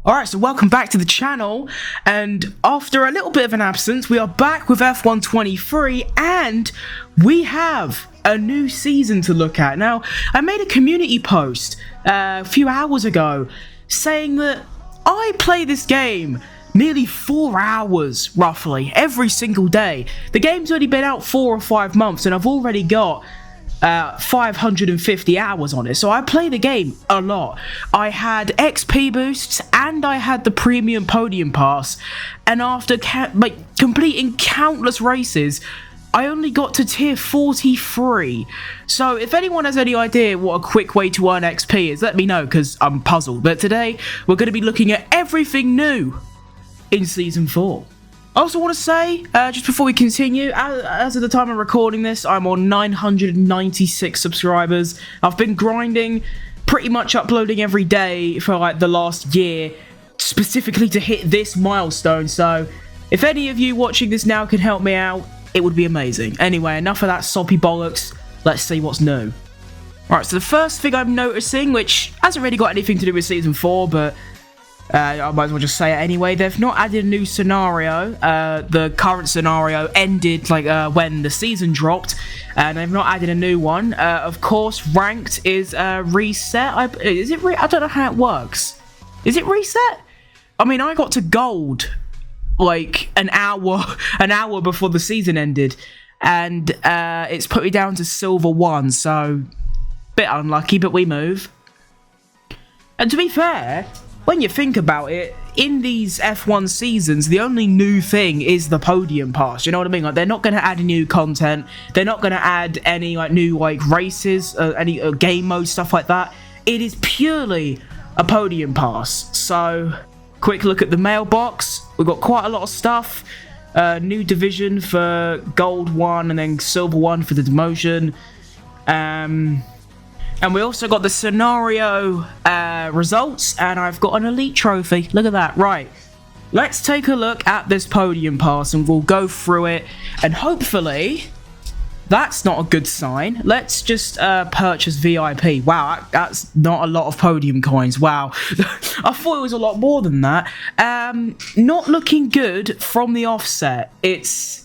Alright, so welcome back to the channel, and after a little bit of an absence, we are back with F123, and we have a new season to look at. Now, I made a community post a few hours ago saying that I play this game nearly 4 hours, roughly, every single day. The game's only been out 4 or 5 months, and I've already got 550 hours on it, so I play the game a lot. I had XP boosts and I had the premium podium pass, and after completing countless races, I only got to tier 43. So if anyone has any idea what a quick way to earn XP is, let me know, because I'm puzzled. But today we're going to be looking at everything new in season 4. I also want to say, just before we continue, as of the time I'm recording this, I'm on 996 subscribers. I've been grinding, pretty much uploading every day for like the last year, specifically to hit this milestone. So if any of you watching this now can help me out, it would be amazing. Anyway, enough of that soppy bollocks. Let's see what's new. Alright, so the first thing I'm noticing, which hasn't really got anything to do with season 4, but I might as well just say it anyway. They've not added a new scenario. The current scenario ended when the season dropped, and they've not added a new one. Of course, ranked is reset. I don't know how it works. Is it reset? I mean, I got to gold like an hour before the season ended, and it's put me down to silver 1. So, bit unlucky, but we move. And to be fair, when you think about it, in these F1 seasons, the only new thing is the podium pass. You know what I mean? Like, they're not going to add new content. They're not going to add any new races, any game mode, stuff like that. It is purely a podium pass. So, quick look at the mailbox. We've got quite a lot of stuff. New division for gold 1 and then silver 1 for the demotion. And we also got the scenario results, and I've got an elite trophy. Look at that. Right. Let's take a look at this podium pass, and we'll go through it. And hopefully, that's not a good sign. Let's just purchase VIP. Wow, that's not a lot of podium coins. Wow. I thought it was a lot more than that. Not looking good from the offset. It's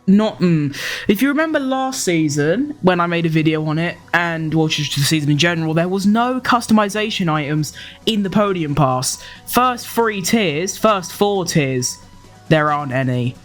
not If you remember last season when I made a video on it, and just the season in general, there was no customization items in the podium pass. First 4 tiers, there aren't any.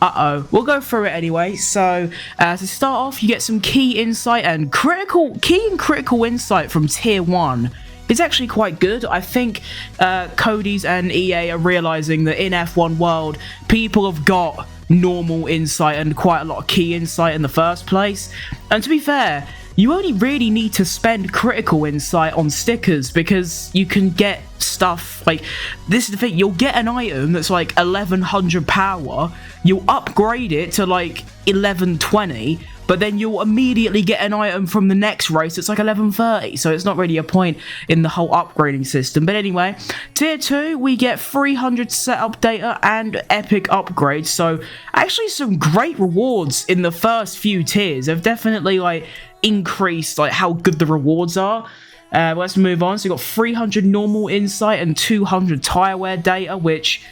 We'll go through it anyway. So to start off, you get some key insight and critical insight from tier 1. It's actually quite good. I think Cody's and EA are realizing that in F1 world, people have got normal insight and quite a lot of key insight in the first place. And to be fair, you only really need to spend critical insight on stickers, because you can get stuff like, this is the thing, you'll get an item that's like 1100 power, you'll upgrade it to like 1120, but then you'll immediately get an item from the next race that's like 1130, so it's not really a point in the whole upgrading system. But anyway, tier 2, we get 300 setup data and epic upgrades, so actually some great rewards in the first few tiers. They've definitely increased how good the rewards are. Let's move on. So we've got 300 normal insight and 200 tire wear data, which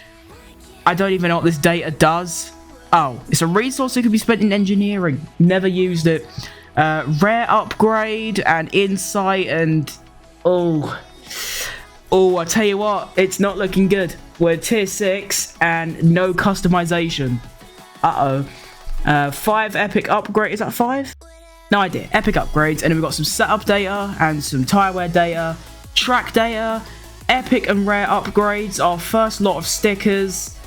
I don't even know what this data does. Oh, it's a resource that could be spent in engineering. Never used it. Rare upgrade and insight and... Oh, I tell you what, it's not looking good. We're tier 6 and no customization. 5 epic upgrade. Is that 5? No idea. Epic upgrades. And then we've got some setup data and some tire wear data, track data, epic and rare upgrades, our first lot of stickers,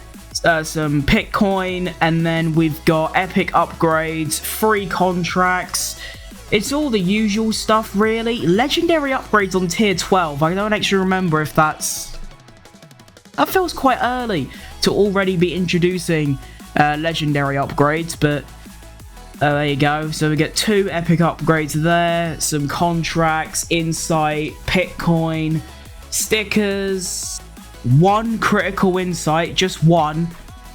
some pit coin, and then we've got epic upgrades, free contracts. It's all the usual stuff, really. Legendary upgrades on tier 12. I don't actually remember if that's... That feels quite early to already be introducing legendary upgrades, but there you go. So we get 2 epic upgrades there, some contracts, insight, pit coin, stickers, 1 critical insight, just 1.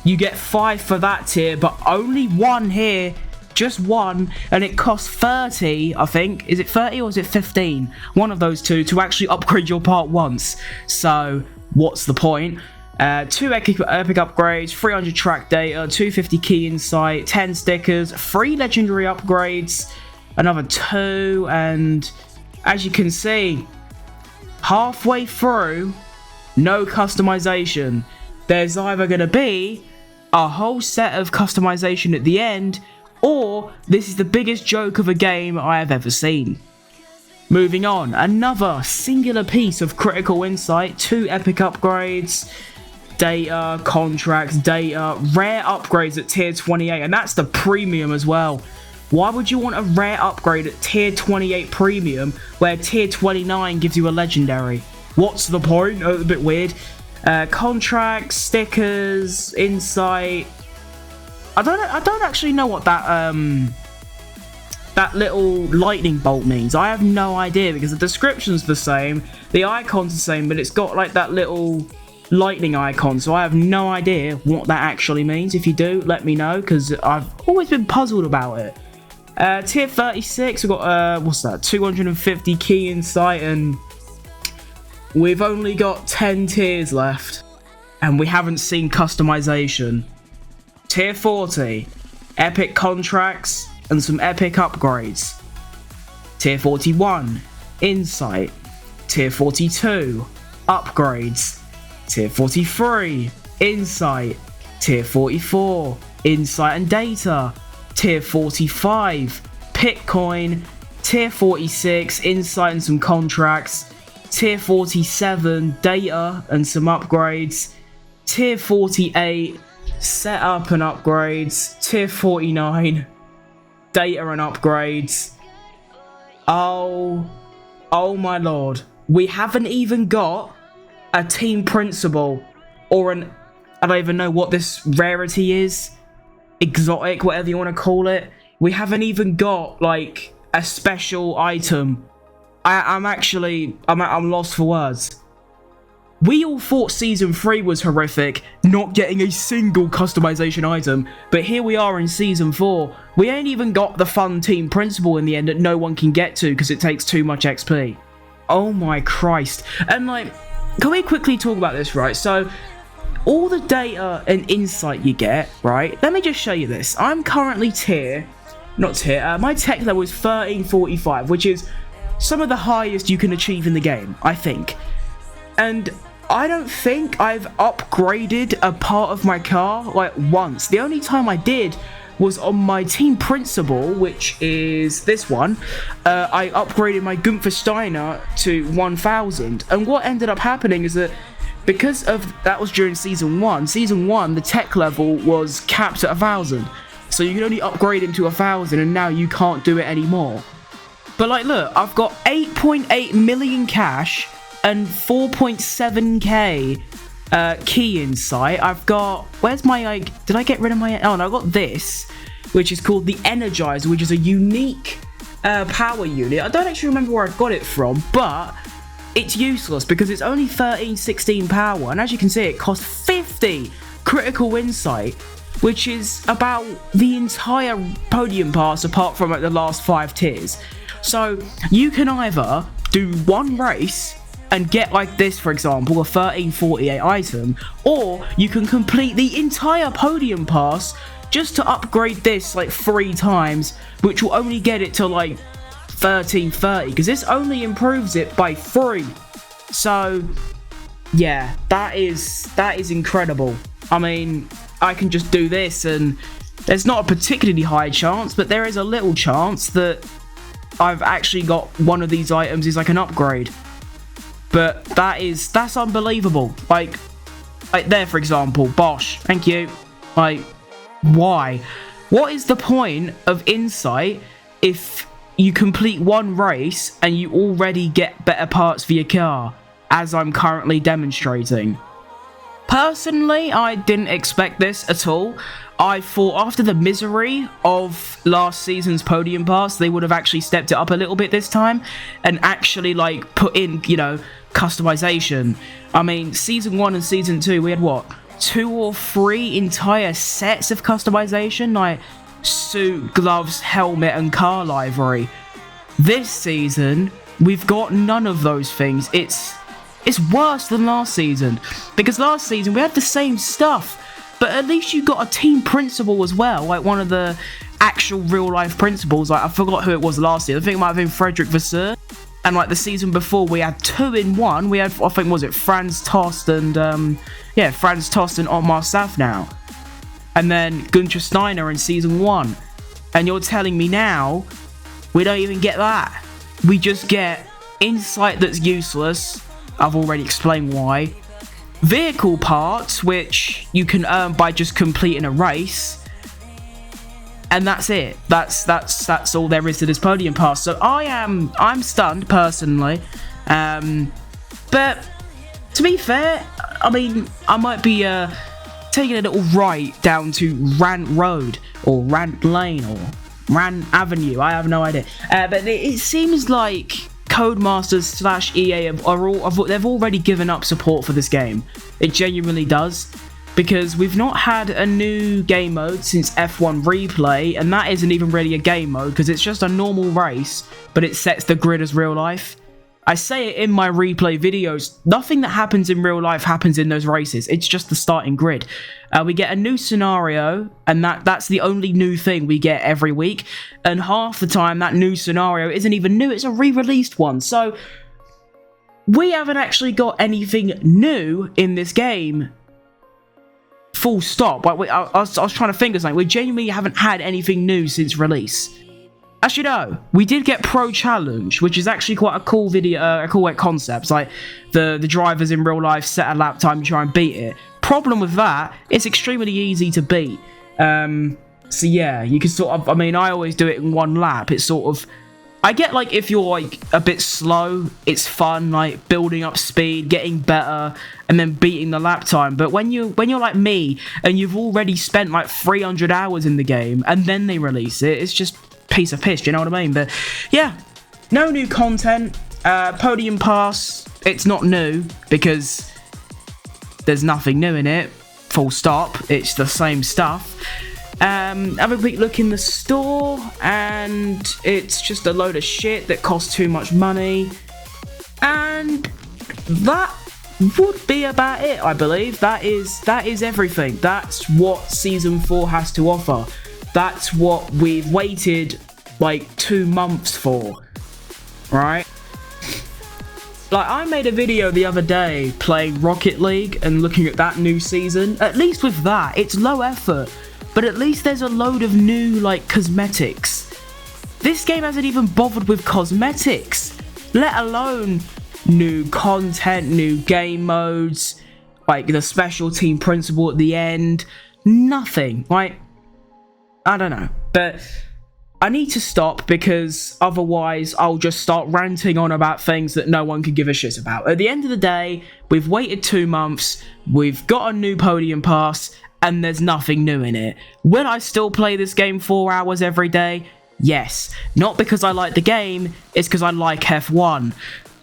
You get 5 for that tier, but only 1 here, just 1, and it costs 30, I think. Is it 30 or is it 15? One of those two to actually upgrade your part once. So what's the point? 2 epic upgrades, 300 track data, 250 key insight, 10 stickers, 3 legendary upgrades, another 2, and as you can see, halfway through, no customization. There's either going to be a whole set of customization at the end, or this is the biggest joke of a game I have ever seen. Moving on, another singular piece of critical insight, 2 epic upgrades, data, contracts, data, rare upgrades at tier 28, and that's the premium as well. Why would you want a rare upgrade at tier 28 premium where tier 29 gives you a legendary? What's the point? Oh, a bit weird. Contracts, stickers, insight. I don't actually know what that little lightning bolt means. I have no idea because the description's the same, the icon's the same, but it's got like that little lightning icon, so I have no idea what that actually means. If you do, let me know, because I've always been puzzled about it. Tier 36, we've got, what's that, 250 key insight, and we've only got 10 tiers left, and we haven't seen customization. Tier 40, epic contracts, and some epic upgrades. Tier 41, insight. Tier 42, upgrades. Tier 43, insight. Tier 44, insight and data. Tier 45, Bitcoin. Tier 46, insight and some contracts. Tier 47, data and some upgrades. Tier 48, setup and upgrades. Tier 49, data and upgrades. Oh my lord. We haven't even got a team principal or an, I don't even know what this rarity is, exotic, whatever you want to call it. We haven't even got like a special item. I'm lost for words. We all thought season 3 was horrific, not getting a single customization item, but here we are in season 4. We ain't even got the fun team principal in the end that no one can get to because it takes too much XP. Oh my Christ. And like, can we quickly talk about this, right? So, all the data and insight you get, right? Let me just show you this. I'm currently my tech level is 1345, which is some of the highest you can achieve in the game, I think. And I don't think I've upgraded a part of my car, like, once. The only time I did was on my team principal, which is this one. I upgraded my Gunther Steiner to 1000, and what ended up happening is that because of that was during season 1, the tech level was capped at 1000, so you can only upgrade him to 1000, and now you can't do it anymore. But like, look, I've got 8.8 million cash and 4.7k key insight. I've got, where's my, like, did I get rid of my, oh no, I got this, which is called the Energizer, which is a unique power unit. I don't actually remember where I got it from, but it's useless because it's only 1316 power, and as you can see, it costs 50 critical insight, which is about the entire podium pass apart from like the last 5 tiers. So you can either do one race and get like this, for example, a 1348 item, or you can complete the entire podium pass just to upgrade this like 3 times, which will only get it to like 1330, because this only improves it by 3. So yeah, that is incredible. I mean, I can just do this, and there's not a particularly high chance, but there is a little chance that I've actually got one of these items is like an upgrade. But that's unbelievable. Like there, for example, Bosch, thank you. Like, why? What is the point of insight if you complete one race and you already get better parts for your car, as I'm currently demonstrating? Personally, I didn't expect this at all. I thought after the misery of last season's podium pass, they would have actually stepped it up a little bit this time and actually like put in, you know, customization. I mean, season 1 and season 2, we had what, 2 or 3 entire sets of customization, like suit, gloves, helmet, and car livery. This season, we've got none of those things. It's It's worse than last season, because last season we had the same stuff, but at least you got a team principal as well, like one of the actual real life principals. Like, I forgot who it was last year. I think it might have been Frederick Vasseur. And like the season before, we had 2 in 1. We had, I think, was it Franz Tost and Franz Tost and Otmar Safnauer, and then Günther Steiner in season 1. And you're telling me now we don't even get that? We just get insight that's useless. I've already explained why. Vehicle parts, which you can earn by just completing a race. And that's it. That's all there is to this podium pass. So I'm stunned personally. But to be fair, I mean, I might be taking a little right down to Rant Road or Rant Lane or Rant Avenue. I have no idea. But it seems like Codemasters / EA they've already given up support for this game. It genuinely does, because we've not had a new game mode since F1 Replay, and that isn't even really a game mode because it's just a normal race, but it sets the grid as real life. I say it in my replay videos, nothing that happens in real life happens in those races. It's just the starting grid. We get a new scenario, and that's the only new thing we get every week. And half the time, that new scenario isn't even new, it's a re-released one. So, we haven't actually got anything new in this game. Full stop. Like, I was trying to think of something. We genuinely haven't had anything new since release. Actually, no, we did get Pro Challenge, which is actually quite a cool video, a cool concept. Like, the drivers in real life set a lap time and try and beat it. Problem with that, it's extremely easy to beat. So yeah, you can sort of, I mean, I always do it in 1 lap. It's sort of, I get like if you're like a bit slow, it's fun, like building up speed, getting better, and then beating the lap time. But when you're like me and you've already spent like 300 hours in the game and then they release it, it's just piece of piss, do you know what I mean? But yeah, no new content. Podium Pass, it's not new because there's nothing new in it, full stop. It's the same stuff. Have a quick look in the store, and it's just a load of shit that costs too much money, and that would be about it. I believe that is everything. That's what season 4 has to offer. That's what we've waited like 2 months for, right? Like, I made a video the other day playing Rocket League and looking at that new season. At least with that, it's low effort, but at least there's a load of new, like, cosmetics. This game hasn't even bothered with cosmetics, let alone new content, new game modes, like the special team principal at the end. Nothing. Like, I don't know, but I need to stop, because otherwise I'll just start ranting on about things that no one can give a shit about. At the end of the day, we've waited 2 months, we've got a new podium pass, and there's nothing new in it. Will I still play this game 4 hours every day? Yes. Not because I like the game, it's because I like F1,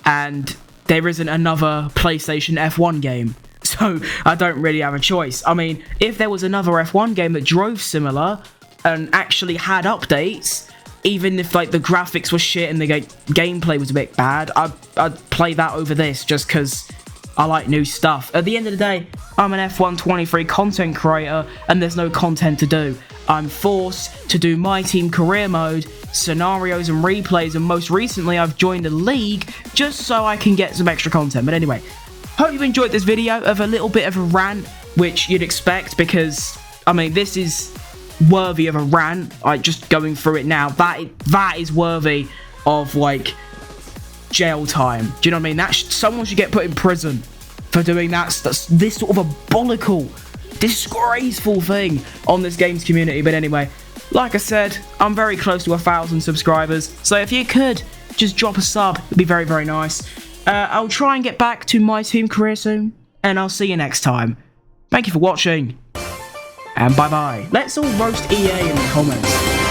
and there isn't another PlayStation F1 game. So I don't really have a choice. I mean, if there was another F1 game that drove similar and actually had updates, even if like the graphics were shit and the gameplay was a bit bad, I'd play that over this, just because I like new stuff. At the end of the day, I'm an F123 content creator, and there's no content to do. I'm forced to do my team career mode, scenarios and replays, and most recently I've joined a league just so I can get some extra content. But anyway, hope you enjoyed this video of a little bit of a rant, which you'd expect, because, I mean, this is worthy of a rant. Like, just going through it now, that is worthy of, like, jail time. Do you know what I mean? Someone should get put in prison for doing that's this sort of abolical, disgraceful thing on this games community. But anyway, like I said, I'm very close to 1,000 subscribers, so if you could just drop a sub, it'd be very, very nice. I'll try and get back to my team career soon, and I'll see you next time. Thank you for watching, and bye bye. Let's all roast EA in the comments.